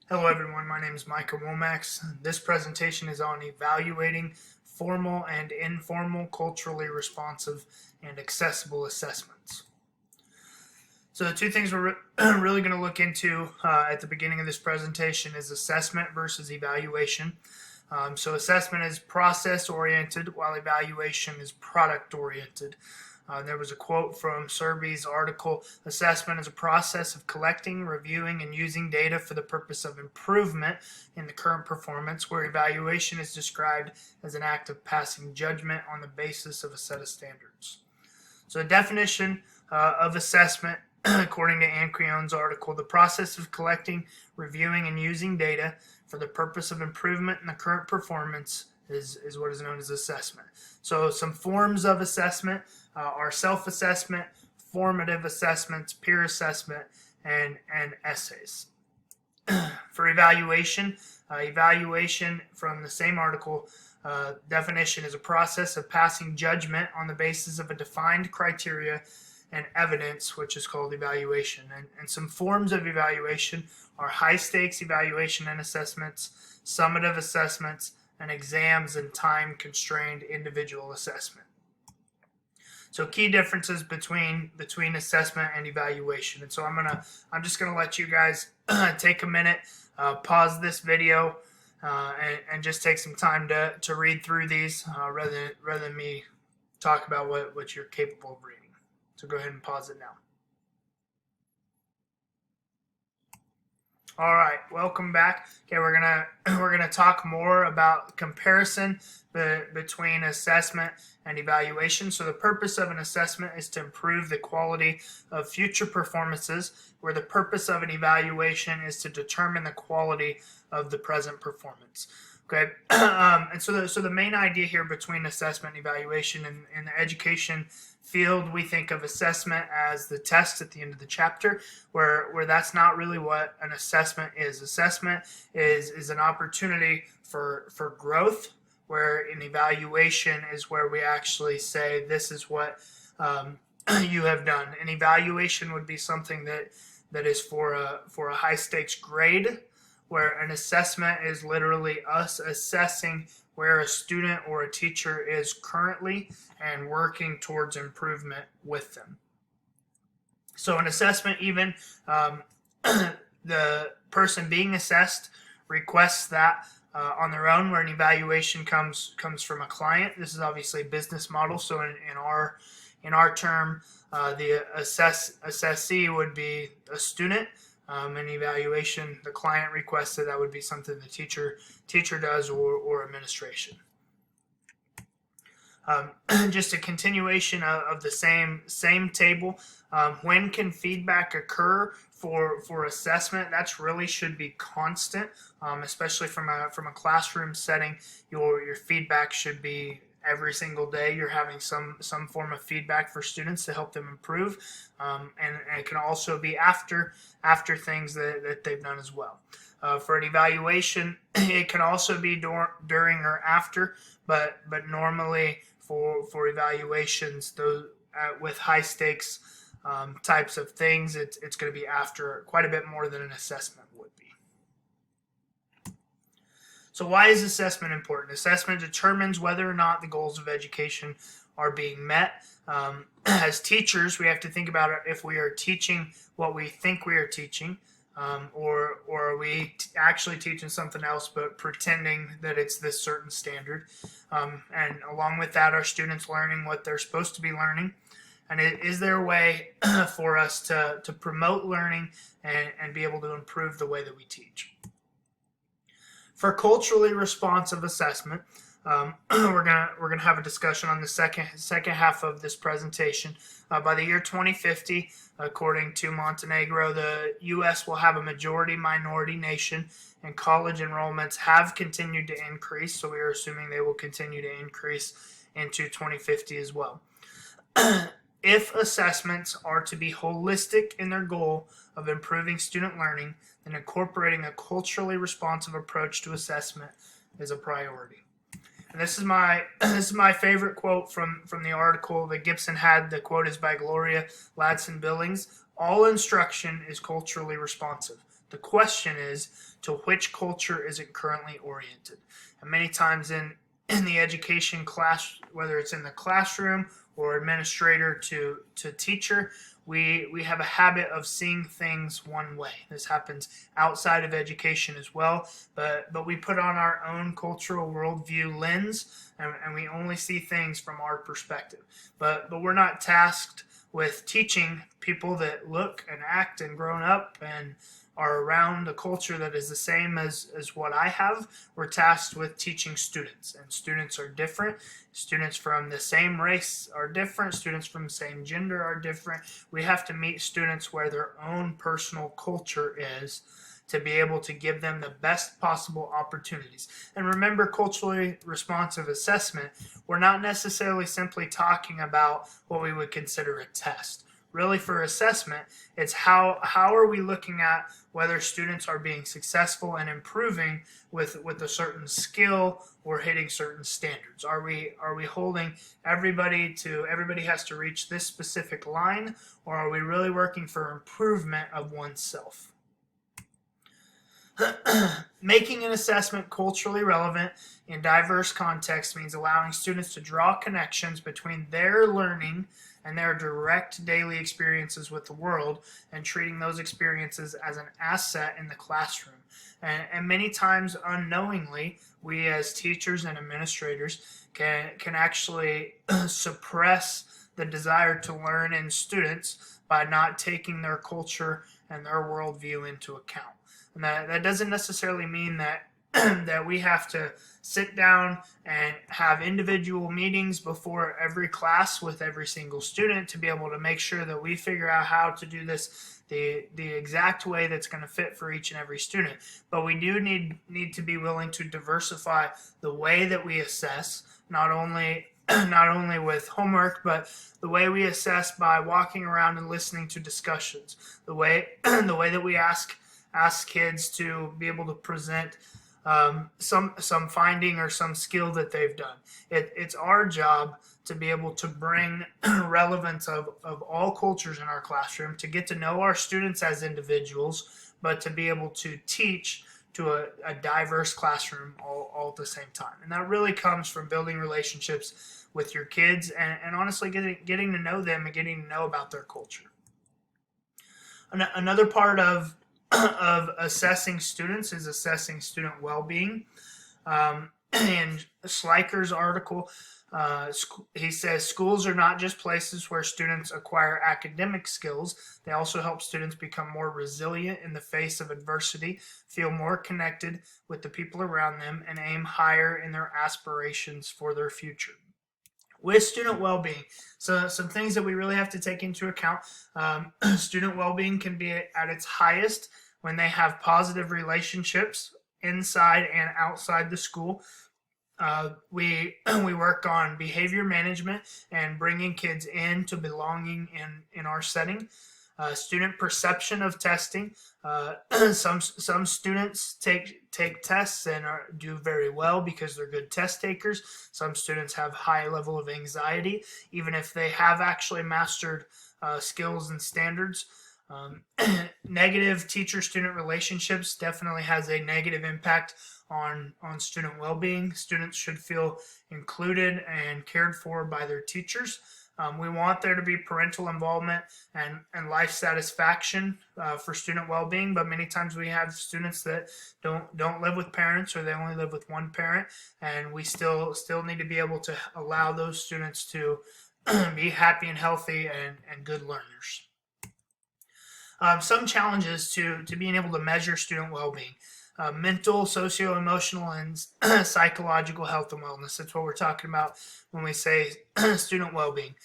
Hello everyone, my name is Micah Womax. This presentation is on evaluating formal and informal culturally responsive and accessible assessments. So the two things we're really going to look into at the beginning of this presentation is assessment versus evaluation. So assessment is process-oriented while evaluation is product-oriented. There was a quote from Serby's article, "Assessment is a process of collecting, reviewing, and using data for the purpose of improvement in the current performance, where evaluation is described as an act of passing judgment on the basis of a set of standards." So the definition of assessment, according to Ancrion's article, the process of collecting, reviewing, and using data for the purpose of improvement in the current performance is what is known as assessment. So some forms of assessment are self-assessment, formative assessments, peer assessment, and essays. For evaluation, evaluation from the same article definition is a process of passing judgment on the basis of a defined criteria and evidence, which is called evaluation. And some forms of evaluation are high-stakes evaluation and assessments, summative assessments, and exams and time-constrained individual assessment. So key differences between assessment and evaluation. And so I'm just gonna let you guys take a minute, pause this video, and just take some time to read through these rather than me talk about what you're capable of reading. So go ahead and pause it now. All right, welcome back. Okay, we're gonna talk more about comparison between assessment and evaluation. So the purpose of an assessment is to improve the quality of future performances, where the purpose of an evaluation is to determine the quality of the present performance. Okay, and so the main idea here between assessment and evaluation in the education field, we think of assessment as the test at the end of the chapter, where that's not really what an assessment is. Assessment is an opportunity for growth, where an evaluation is where we actually say, this is what you have done. An evaluation would be something that is for a high stakes grade, where an assessment is literally us assessing where a student or a teacher is currently and working towards improvement with them. So an assessment, even the person being assessed requests that on their own, where an evaluation comes from a client. This is obviously a business model. So in our term, the assessee would be a student. An evaluation, the client requested, that would be something the teacher does or administration. Just a continuation of the same table. When can feedback occur for assessment? That's really should be constant, especially from a classroom setting. Your feedback should be every single day. You're having some form of feedback for students to help them improve, and it can also be after things that they've done as well. For an evaluation, it can also be during or after, but normally for evaluations, those with high stakes types of things, it's going to be after, quite a bit more than an assessment would be. So why is assessment important? Assessment determines whether or not the goals of education are being met. As teachers, we have to think about if we are teaching what we think we are teaching, or are we actually teaching something else but pretending that it's this certain standard. And along with that, are students learning what they're supposed to be learning? And is there a way for us to promote learning and be able to improve the way that we teach? For culturally responsive assessment, we're gonna have a discussion on the second half of this presentation. By the year 2050, according to Montenegro, the U.S. will have a majority-minority nation, and college enrollments have continued to increase. So we are assuming they will continue to increase into 2050 as well. If assessments are to be holistic in their goal of improving student learning, then incorporating a culturally responsive approach to assessment is a priority. And this is my favorite quote from the article that Gibson had. The quote is by Gloria Ladson Billings. "All instruction is culturally responsive. The question is, to which culture is it currently oriented? And many times in the education class, whether it's in the classroom or administrator to teacher, we have a habit of seeing things one way. This happens outside of education as well, but we put on our own cultural worldview lens, and we only see things from our perspective. But we're not tasked with teaching people that look and act and grown up and are around a culture that is the same as what I have. We're tasked with teaching students, and students are different. Students from the same race are different. Students from the same gender are different. We have to meet students where their own personal culture is to be able to give them the best possible opportunities. And remember, culturally responsive assessment, we're not necessarily simply talking about what we would consider a test. Really, for assessment, it's how are we looking at whether students are being successful and improving with a certain skill or hitting certain standards. Are we holding everybody has to reach this specific line, or are we really working for improvement of oneself? Making an assessment culturally relevant in diverse contexts means allowing students to draw connections between their learning and their direct daily experiences with the world, and treating those experiences as an asset in the classroom. And many times unknowingly, we as teachers and administrators can actually suppress the desire to learn in students by not taking their culture and their worldview into account. And that doesn't necessarily mean that that we have to sit down and have individual meetings before every class with every single student to be able to make sure that we figure out how to do this the exact way that's going to fit for each and every student. But we do need to be willing to diversify the way that we assess, not only with homework, but the way we assess by walking around and listening to discussions, the way that we ask kids to be able to present some finding or some skill that they've done. It's our job to be able to bring relevance of all cultures in our classroom, to get to know our students as individuals, but to be able to teach to a diverse classroom all at the same time. And that really comes from building relationships with your kids and honestly getting to know them and getting to know about their culture. Another part of assessing students is assessing student well-being. In Schleicher's article, he says schools are not just places where students acquire academic skills. They also help students become more resilient in the face of adversity, feel more connected with the people around them, and aim higher in their aspirations for their future. With student well-being, so some things that we really have to take into account. Student well-being can be at its highest when they have positive relationships inside and outside the school. We work on behavior management and bringing kids into belonging in our setting. Student perception of testing. Some students take tests and do very well because they're good test takers. Some students have high level of anxiety, even if they have actually mastered skills and standards. Negative teacher-student relationships definitely has a negative impact on student well-being. Students should feel included and cared for by their teachers. We want there to be parental involvement and life satisfaction for student well-being, but many times we have students that don't live with parents, or they only live with one parent, and we still need to be able to allow those students to be happy and healthy and good learners. Some challenges to being able to measure student well-being. Mental, socio-emotional, and psychological health and wellness. That's what we're talking about when we say student well-being.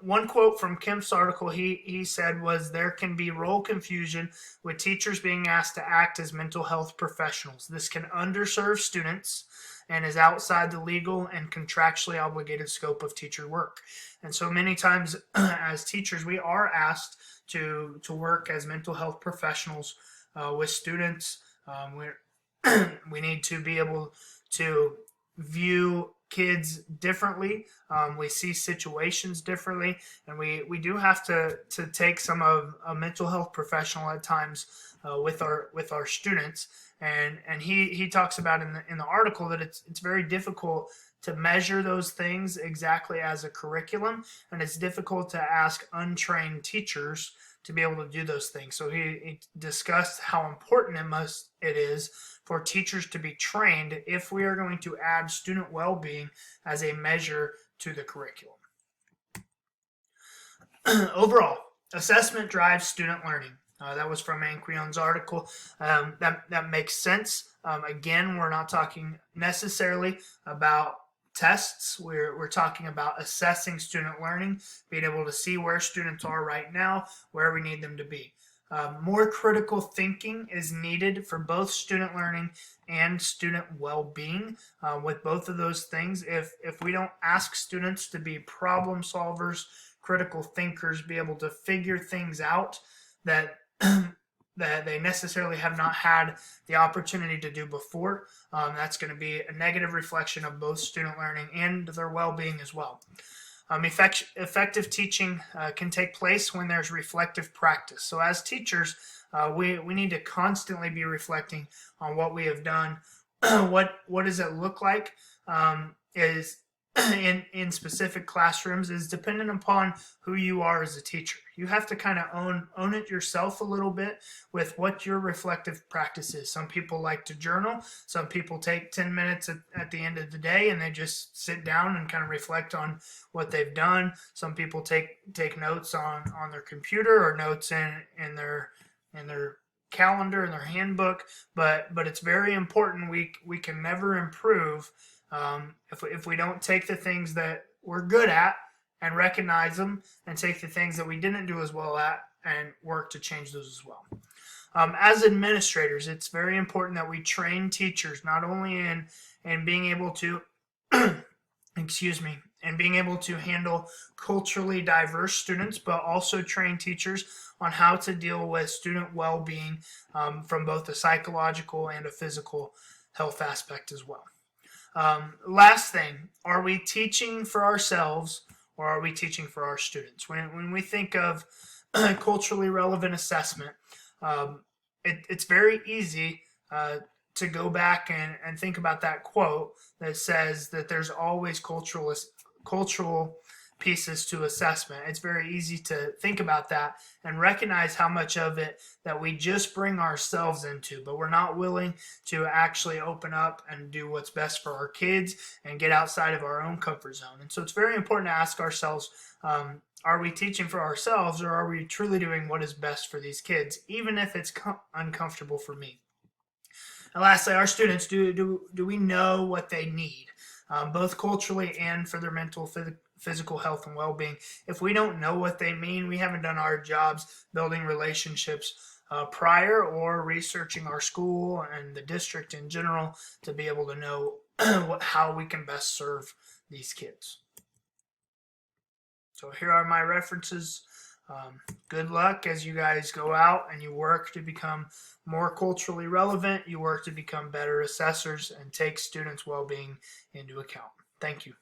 One quote from Kemp's article he said was, "There can be role confusion with teachers being asked to act as mental health professionals. This can underserve students and is outside the legal and contractually obligated scope of teacher work." And so many times as teachers, we are asked to work as mental health professionals with students. We need to be able to view kids differently. We see situations differently, and we do have to take some of a mental health professional at times with our students. And he talks about in the article that it's very difficult to measure those things exactly as a curriculum, and it's difficult to ask untrained teachers to be able to do those things. So he discussed how important it is for teachers to be trained if we are going to add student well-being as a measure to the curriculum. Overall, assessment drives student learning. That was from Anquion's article. That makes sense. Again, we're not talking necessarily about tests. We're talking about assessing student learning, being able to see where students are right now, where we need them to be. More critical thinking is needed for both student learning and student well-being. With both of those things, if we don't ask students to be problem solvers, critical thinkers, be able to figure things out that that they necessarily have not had the opportunity to do before, that's going to be a negative reflection of both student learning and their well-being as well. Effective teaching can take place when there's reflective practice. So as teachers, we need to constantly be reflecting on what we have done. What does it look like is in specific classrooms is dependent upon who you are as a teacher. You have to kind of own it yourself a little bit with what your reflective practice is. Some people like to journal. Some people take 10 minutes at the end of the day and they just sit down and kind of reflect on what they've done. Some people take notes on their computer or notes in their calendar, in their handbook. But it's very important. We can never improve if we don't take the things that we're good at and recognize them, and take the things that we didn't do as well at and work to change those as well. As administrators, it's very important that we train teachers not only in being able to and being able to handle culturally diverse students, but also train teachers on how to deal with student well-being from both a psychological and a physical health aspect as well. Last thing, are we teaching for ourselves or are we teaching for our students? When we think of culturally relevant assessment, it's very easy to go back and think about that quote that says that there's always cultural pieces to assessment. It's very easy to think about that and recognize how much of it that we just bring ourselves into, but we're not willing to actually open up and do what's best for our kids and get outside of our own comfort zone. And so it's very important to ask ourselves, are we teaching for ourselves or are we truly doing what is best for these kids, even if it's uncomfortable for me? And lastly, our students, do we know what they need, both culturally and for their mental, physical health and well-being? If we don't know what they mean, we haven't done our jobs building relationships prior or researching our school and the district in general to be able to know how we can best serve these kids. So here are my references. Good luck as you guys go out and you work to become more culturally relevant. You work to become better assessors and take students' well-being into account. Thank you.